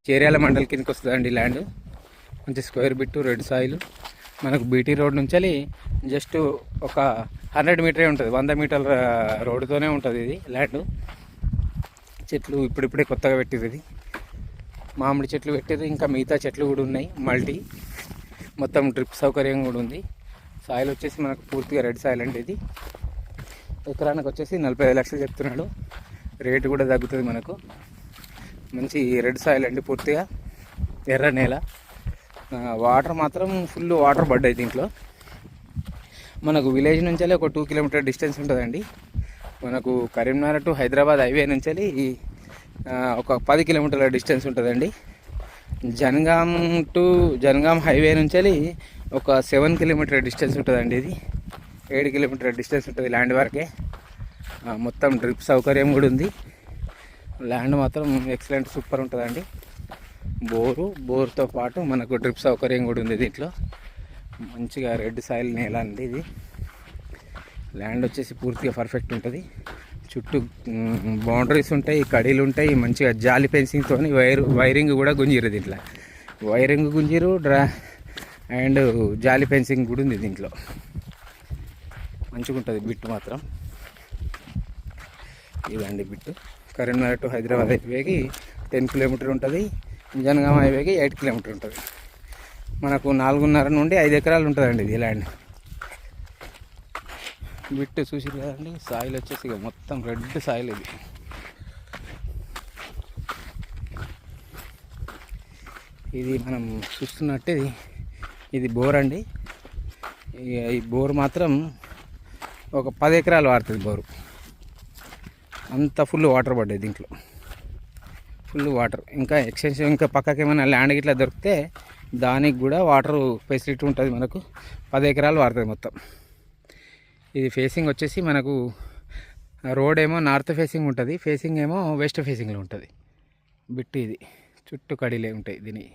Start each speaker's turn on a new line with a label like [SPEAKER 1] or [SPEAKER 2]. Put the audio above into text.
[SPEAKER 1] చేర్యాల మండల్ కిందకి వస్తుందండి ల్యాండ్. మంచి స్క్వేర్ బిట్టు, రెడ్ సాయిల్. మనకు బీటీ రోడ్ నుంచి జస్ట్ ఒక 100 మీటరే ఉంటుంది, 100 మీటర్ల రోడ్డుతోనే ఉంటుంది ఇది ల్యాండ్. చెట్లు ఇప్పుడిప్పుడే కొత్తగా పెట్టింది ఇది. మామిడి చెట్లు పెట్టారు, ఇంకా మిగతా చెట్లు కూడా ఉన్నాయి. మల్టీ మొత్తం డ్రిప్ సౌకర్యం కూడా ఉంది. సాయిల్ వచ్చేసి మనకు పూర్తిగా రెడ్ సాయిల్ అండి. ఇది ఎకరానికి వచ్చేసి 45 లక్షలు చెప్తున్నాడు. రేటు కూడా తగ్గుతుంది మనకు. మంచి రెడ్ సాయిల్ అండి, పూర్తిగా ఎర్ర నేల. వాటర్ మాత్రం ఫుల్ వాటర్ పడ్డాయి దీంట్లో. మనకు విలేజ్ నుంచి ఒక 2 కిలోమీటర్ డిస్టెన్స్ ఉంటుందండి. మనకు కరీంనగర్ టు హైదరాబాద్ హైవే నుంచి ఒక 10 కిలోమీటర్ల డిస్టెన్స్ ఉంటుందండి. జనగాం హైవే నుంచి ఒక 7 కిలోమీటర్ డిస్టెన్స్ ఉంటుందండి. ఇది 7 కిలోమీటర్ డిస్టెన్స్ ఉంటుంది ల్యాండ్ వరకే. మొత్తం డ్రిప్ సౌకర్యం కూడా ఉంది. ల్యాండ్ మాత్రం ఎక్సలెంట్, సూపర్ ఉంటుందండి. బోరుతో పాటు మనకు డ్రిప్ సౌకర్యం కూడా ఉంది దీంట్లో. మంచిగా రెడ్ సాయిల్ నేల అండి ఇది. ల్యాండ్ వచ్చేసి పూర్తిగా పర్ఫెక్ట్ ఉంటుంది. చుట్టూ బౌండరీస్ ఉంటాయి, కడీలు ఉంటాయి. మంచిగా జాలి ఫెన్సింగ్తో వైరింగ్ కూడా గుంజిరు దీంట్లో. వైరింగ్ గుంజిరు అండ్ జాలి ఫెన్సింగ్ కూడా ఉంది దీంట్లో. మంచిగా ఉంటుంది బిట్టు మాత్రం. ఇదండి బిట్టు. కరీంనగర్ టు హైదరాబాద్ హైవేకి 10 కిలోమీటర్ ఉంటుంది. జనగామ హైవేకి 8 కిలోమీటర్ ఉంటుంది. మనకు 4.5 నుండి 5 ఎకరాలు ఉంటుందండి ఇది ల్యాండ్. బిట్టు చూసి కదండి. సాయిల్ వచ్చేసి మొత్తం రెడ్ సాయిల్ ఇది. ఇది మనం చూస్తున్నట్టు ఇది బోర్ అండి. ఈ బోర్ మాత్రం ఒక 10 ఎకరాలు వాడుతుంది బోరు. అంత ఫుల్ వాటర్ పడ్డాయి దీంట్లో, ఫుల్ వాటర్. ఇంకా ఎక్స్టెన్షన్ ఇంకా పక్కకి ఏమైనా ల్యాండ్ గిట్లా దొరికితే దానికి కూడా వాటర్ ఫెసిలిటీ ఉంటుంది మనకు. 10 ఎకరాలు వాడుతుంది మొత్తం. ఇది ఫేసింగ్ వచ్చేసి మనకు రోడ్ ఏమో నార్త్ ఫేసింగ్ ఉంటుంది, ఫేసింగ్ ఏమో వెస్ట్ ఫేసింగ్లో ఉంటుంది బిట్టు. ఇది చుట్టూ కడీలే ఉంటాయి దీని.